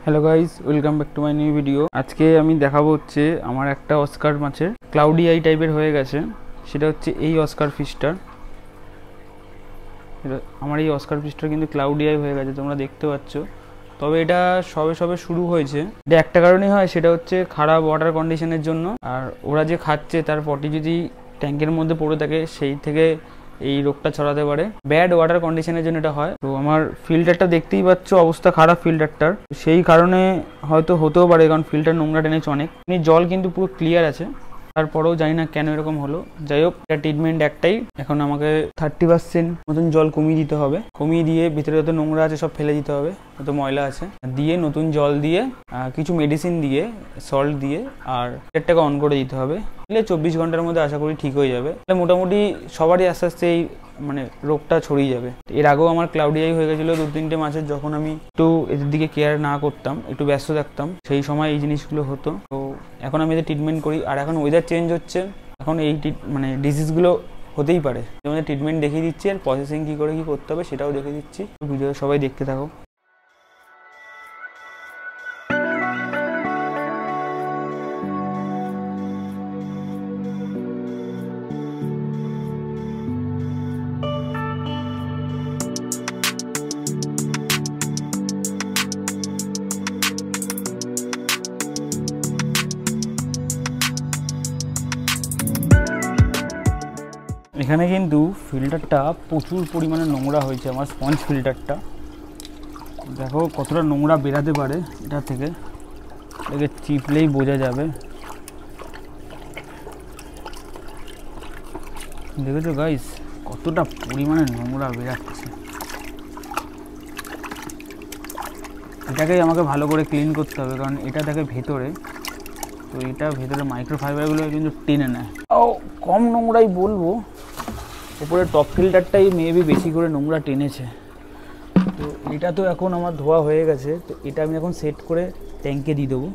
Hello guys, welcome back to my new video. আজকে আমি দেখাবো হচ্ছে আমার একটা অস্কার মাছের ক্লাউডি আই টাইপের হয়ে গেছে। সেটা হচ্ছে এই অস্কার ফিশটার। আমার এই অস্কার ফিশটার কিন্তু ক্লাউডি আই হয়ে গেছে, তোমরা দেখতে পাচ্ছ। তবে এটা সবে শুরু হয়েছে। এটা একটা কারণেই হয়, সেটা হচ্ছে খারাপ ওয়াটার কন্ডিশনের জন্য। আর ওরা যে খাচ্ছে তার পটি যদি ট্যাঙ্কের মধ্যে পড়ে থাকে, সেই থেকে এই রোগটা ছড়াতে পারে। ব্যাড ওয়াটার কন্ডিশনের জন্য এটা হয়। তো আমার ফিল্টারটা দেখতেই পাচ্ছ, অবস্থা খারাপ ফিল্টারটার। সেই কারণে হয়তো হতেও পারে, কারণ ফিল্টার নোংরা টেনেছে অনেক। জল কিন্তু পুরো ক্লিয়ার আছে, তারপরেও জানি না কেন এরকম হলো। যাই হোক, এটা ট্রিটমেন্ট একটাই, এখন আমাকে 30% মতন জল কমিয়ে দিতে হবে। কমিয়ে দিয়ে ভিতরে যত নোংরা আছে সব ফেলে দিতে হবে, যত ময়লা আছে দিয়ে নতুন জল দিয়ে কিছু মেডিসিন দিয়ে সল্ট দিয়ে আর এটাকে অন করে দিতে হবে। 24 ঘন্টার মধ্যে আশা করি ঠিক হয়ে যাবে। তাহলে মোটামুটি সবারই আস্তে আস্তে এই রোগটা ছড়িয়ে যাবে। এর আগেও আমার ক্লাউডি আই হয়ে গেছিলো 2-3টে মাছের, যখন আমি একটু এদের দিকে কেয়ার না করতাম, একটু ব্যস্ত থাকতাম, সেই সময় এই জিনিসগুলো হতো। তো এখন আমি এদের ট্রিটমেন্ট করি। আর এখন ওয়েদার চেঞ্জ হচ্ছে, এখন এই ডিজিজগুলো হতেই পারে। তোমাদের ট্রিটমেন্ট দেখিয়ে দিচ্ছি, আর প্রসেসিং কী করে কী করতে হবে সেটাও দেখিয়ে দিচ্ছি। ভিডিও সবাই দেখতে থাকো। এখানে কিন্তু ফিল্টারটা প্রচুর পরিমাণে নোংরা হয়েছে। আমার স্পঞ্জ ফিল্টারটা দেখো কতটা নোংরা বেরাতে পারে এটা থেকে, এটাকে চিপলেই বোঝা যাবে। দেখেছো গাইস কতটা পরিমাণে নোংরা বেরাচ্ছে। এটাকেই আমাকে ভালো করে ক্লিন করতে হবে, কারণ এটা থাকে ভেতরে, তো এটা ভেতরে মাইক্রোফাইবারগুলো কিন্তু টেনে নেয়। ও কম নোংরাই বলবো, উপরে টপ ফিল্টারটাই মেবি বেশি করে নোংরা টেনেছে। তো এটা তো এখন আমার ধোয়া হয়ে গেছে, তো এটা আমি এখন সেট করে ট্যাঙ্কে দিয়ে দেবো।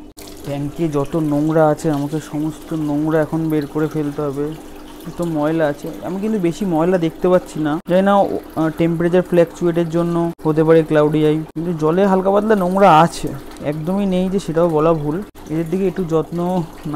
ট্যাঙ্কে যত নোংরা আছে আমাকে সমস্ত নোংরা এখন বের করে ফেলতে হবে। এত ময়লা আছে, আমি কিন্তু বেশি ময়লা দেখতে পাচ্ছি না, জানি না টেম্পারেচার ফ্ল্যাকচুয়েটের জন্য হতে পারে ক্লাউডি আই, কিন্তু জলে হালকা পাতলা নোংরা আছে, একদমই নেই যে সেটাও বলা ভুল। এদের দিকে একটু যত্ন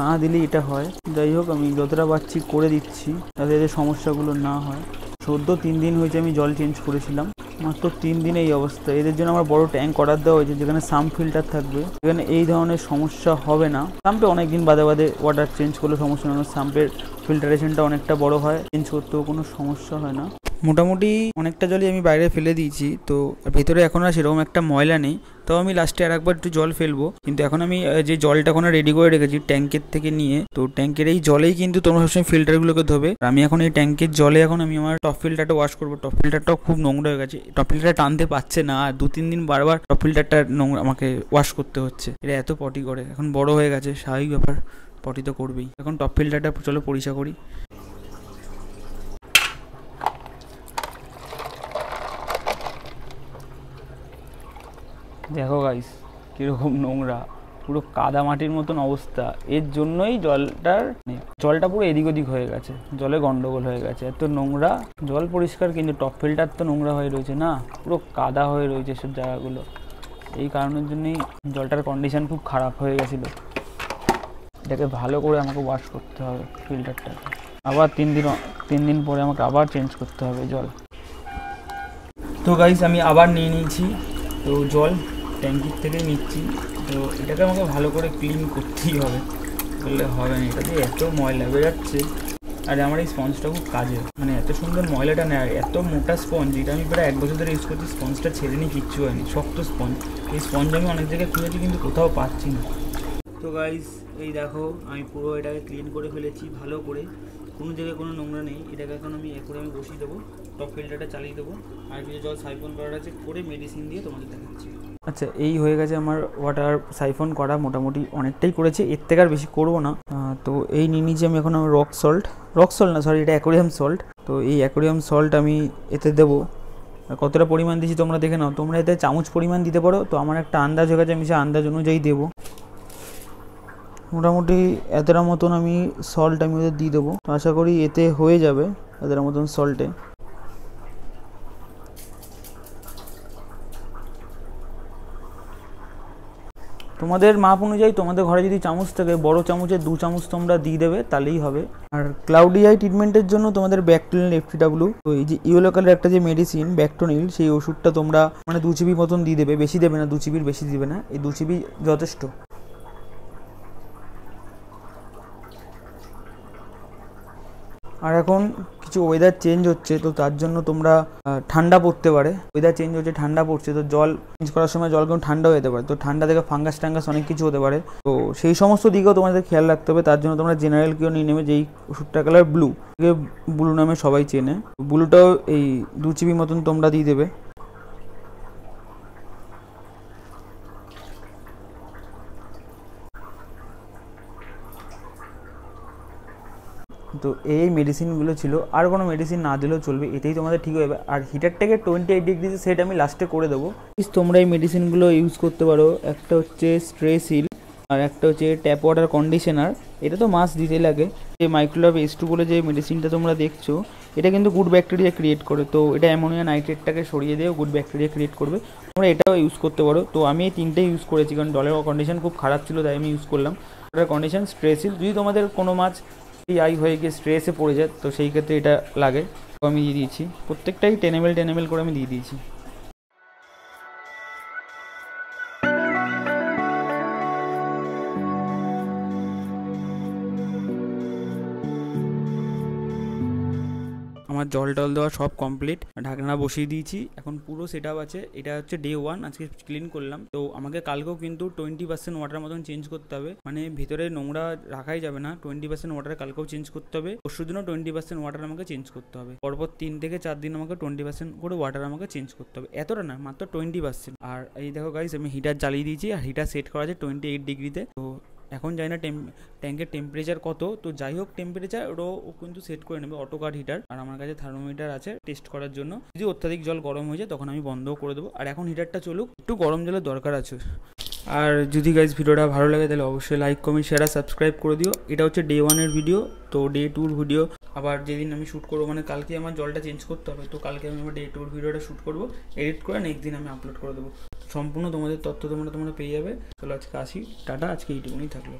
না দিলেই এটা হয়। যাই হোক, আমি যতটা পারছি করে দিচ্ছি যাতে এদের সমস্যাগুলো না হয়। সদ্য 3 দিন হয়েছে আমি জল চেঞ্জ করেছিলাম, মাত্র 3 দিনে এই অবস্থা। এদের জন্য আমার বড় ট্যাঙ্ক অর্ডার দেওয়া হয়েছে, যেখানে সাম্প ফিল্টার থাকবে, এখানে এই ধরনের সমস্যা হবে না। সাম্পে অনেকদিন বাদে ওয়াটার চেঞ্জ করলে সমস্যা হয় না, সাম্পের ফিল্টারেশনটা অনেকটা বড় হয়, চেঞ্জ করতেও কোনো সমস্যা হয় না। মোটামুটি অনেকটা জলই আমি বাইরে ফেলে দিয়েছি, তো ভেতরে এখন আর সেরকম একটা ময়লা নেই। তো আমি লাস্টে আর একবার একটু জল ফেলবো, কিন্তু এখন আমি যে জলটা এখন রেডি করে রেখেছি ট্যাঙ্কের থেকে নিয়ে, তো ট্যাঙ্কের এই জলেই কিন্তু তোমরা সবসময় ফিল্টারগুলোকে ধোবে। আমি এখন এই ট্যাঙ্কের জলে এখন আমি আমার টপ ফিল্টারটা ওয়াশ করবো। টপ ফিল্টারটাও খুব নোংরা হয়ে গেছে, টপ ফিল্টারটা টানতে পারছে না, আর 2-3 দিন বারবার টপ ফিল্টারটা নোংরা আমাকে ওয়াশ করতে হচ্ছে। এটা এত পটি করে, এখন বড় হয়ে গেছে, স্বাভাবিক ব্যাপার, পটি তো করবেই। এখন টপ ফিল্টারটা চলো পরিষ্কার করি। দেখো গাইস কীরকম নোংরা, পুরো কাদা মাটির মতন অবস্থা। এর জন্যই জলটা পুরো এদিক ওদিক হয়ে গেছে, জলে গন্ডগোল হয়ে গেছে। এত নোংরা, জল পরিষ্কার কিন্তু টপ ফিল্টার তো নোংরা হয়ে রয়েছে না, পুরো কাদা হয়ে রয়েছে সব জায়গাগুলো। এই কারণের জন্যই জলটার কন্ডিশন খুব খারাপ হয়ে গেছিলো। এটাকে ভালো করে আমাকে ওয়াশ করতে হবে ফিল্টারটাকে, আবার 3 দিন পরে আমাকে আবার চেঞ্জ করতে হবে জল। তো গাইস আমি আবার নিয়ে নিয়েছি, তো জল ট্যাঙ্কির থেকে নিচ্ছি। তো এটাকে আমাকে ভালো করে ক্লিন করতেই হবে, বললে হবে না। এটাতে এত ময়লা বেরাচ্ছে, আর আমার এই স্পঞ্জটা খুব কাজের, এত সুন্দর ময়লাটা নেয়। আর এত মোটা স্পঞ্জ, এটা আমি প্রায় 1 বছর ধরে ইউজ করছি, স্পঞ্জটা ছেড়ে নিয়ে কিচ্ছু হয়নি, শক্ত স্পঞ্জ। এই স্পঞ্জ আমি অনেক জায়গায় খুঁজেছি কিন্তু কোথাও পাচ্ছি না। তো গাইস এই দেখো আমি পুরো এটাকে ক্লিন করে ফেলেছি ভালো করে, কোনো জায়গায় কোনো নোংরা নেই। এটাকে এখন আমি আমি বসিয়ে দেবো, টপ ফিল্টারটা চালিয়ে দেবো, আর কিছু জল সাইফন করার আছে, করে মেডিসিন দিয়ে তোমাদের দেখাচ্ছি। আচ্ছা, এই হয়ে গেছে আমার ওয়াটার সাইফন করা, মোটামুটি অনেকটাই করেছি, এর থেকে আর বেশি করবো না। তো এই নিয়ে নিয়েছি আমি এখন রক সল্ট না, সরি, এটা অ্যাকোয়ারিয়াম সল্ট। তো এই অ্যাকোয়ারিয়াম সল্ট আমি এতে দেবো। কতটা পরিমাণ দিচ্ছি তোমরা দেখে নাও, তোমরা এতে চামচ পরিমাণ দিতে পারো। তো আমার একটা আন্দাজ হয়ে গেছে, আমি সেই আন্দাজ অনুযায়ী দেবো। মোটামুটি এতটা মতন আমি সল্ট আমি ওদের দিয়ে দেবো, আশা করি এতে হয়ে যাবে এতটা মতন সল্টে। তোমাদের মাপ অনুযায়ী তোমাদের ঘরে যদি চামচ থাকে বড় চামচের 2 চামচ তোমরা দিয়ে দেবে, তাহলেই হবে। আর ক্লাউডি আই ট্রিটমেন্টের জন্য তোমাদের ব্যাকটোনিল FTW, তো এই যে ইয়েলো কালার একটা যে মেডিসিন ব্যাকটোনিল, সেই ওষুধটা তোমরা মানে 2 চিবি মতন দিয়ে দেবে, বেশি দেবে না, 2 চিবির বেশি দিবে না, এই 2 চিবি যথেষ্ট। আর এখন কিছু ওয়েদার চেঞ্জ হচ্ছে, তো তার জন্য তোমরা ঠান্ডা পড়তে পারে, ওয়েদার চেঞ্জ হচ্ছে, ঠান্ডা পড়ছে, তো জল চেঞ্জ করার সময় জল কেমন ঠান্ডা হয়ে যেতে পারে, তো ঠান্ডা থেকে ফাঙ্গাস টাঙ্গাস অনেক কিছু হতে পারে, তো সেই সমস্ত দিকেও তোমাদের খেয়াল রাখতে হবে। তার জন্য তোমরা জেনারেল কেউ নিয়ে নেবে, যেই ওষুধটার কালার ব্লু, ব্লু নামে সবাই চেনে, ব্লুটাও এই 2 চিবি মতন তোমরা দিয়ে দেবে। তো এই মেডিসিনগুলো ছিল, আর কোনো মেডিসিন না দিলেও চলবে, এতেই তোমাদের ঠিক হয়ে যাবে। আর হিটারটাকে 28 ডিগ্রিতে সেট আমি লাস্টে করে দেবো। তোমরা এই মেডিসিনগুলো ইউজ করতে পারো, একটা হচ্ছে স্ট্রেসিল আর একটা হচ্ছে ট্যাপ ওয়াটার কন্ডিশনার, এটা তো মাস্ট দিতে লাগে। যে মাইক্রোলাভ S2 বলে যে মেডিসিনটা তোমরা দেখছো, এটা কিন্তু গুড ব্যাকটেরিয়া ক্রিয়েট করে, তো এটা অ্যামোনিয়া নাইট্রেটটাকে সরিয়ে দিয়েও গুড ব্যাকটেরিয়া ক্রিয়েট করবে, তোমরা এটাও ইউজ করতে পারো। তো আমি এই 3টেই ইউজ করেছি, কারণ ডলের কন্ডিশন খুব খারাপ ছিল, তাই আমি ইউজ করলাম। ওটার কন্ডিশন স্ট্রেসিল, যদি তোমাদের কোনো মাছ আই হয়ে গিয়ে স্ট্রেসে পড়ে যায়, তো সেই ক্ষেত্রে এটা লাগে, তো আমি দিয়ে দিয়েছি প্রত্যেকটাই 10 ml করে আমি দিয়ে দিয়েছি। আমার জল টল দেওয়া সব কমপ্লিট, ঢাকনা বসিয়ে দিয়েছি, এখন পুরো সেট আপ আছে। এটা হচ্ছে ডে 1, আজকে ক্লিন করলাম। তো আমাকে কালকেও কিন্তু 20% ওয়াটার মতন চেঞ্জ করতে হবে, মানে ভিতরে নোংরা রাখাই যাবে না, 20% ওয়াটার কালকেও চেঞ্জ করতে হবে, পরশু দিনও 20% ওয়াটার আমাকে চেঞ্জ করতে হবে, পরপর 3 থেকে 4 দিন আমাকে 20% করে ওয়াটার আমাকে চেঞ্জ করতে হবে, এতটা না, মাত্র 20%। আর এই দেখো গাইস, আমি হিটার জ্বালিয়ে দিয়েছি, আর হিটার সেট করা আছে 28 ডিগ্রিতে। তো এখন জানি না ট্যাঙ্কের টেম্পারেচার কত, তো যাই হোক টেম্পারেচার ও কিন্তু সেট করে নেবে, অটোকার হিটার। আর আমার কাছে থার্মোমিটার আছে টেস্ট করার জন্য, যদি অত্যাধিক জল গরম হয়ে যায় তখন আমি বন্ধও করে দেবো। আর এখন হিটারটা চলুক, একটু গরম জলের দরকার আছে। আর যদি গাইজ ভিডিওটা ভালো লাগে তাহলে অবশ্যই লাইক কমেন্ট শেয়ার আর সাবস্ক্রাইব করে দিও। এটা হচ্ছে ডে 1-এর ভিডিও, তো ডে 2-র ভিডিও আবার যেদিন আমি শ্যুট করবো, মানে কালকে আমার জলটা চেঞ্জ করতে হবে, তো কালকে আমি আমার ডে 2-র ভিডিওটা শ্যুট করবো, এডিট করে নেক্সট দিন আমি আপলোড করে দেবো। সম্পূর্ণ তোমাদের তথ্য তোমরা পেয়ে যাবে। চলো আজকে আসি, টাটা, আজকে এইটুকুনি থাকলো।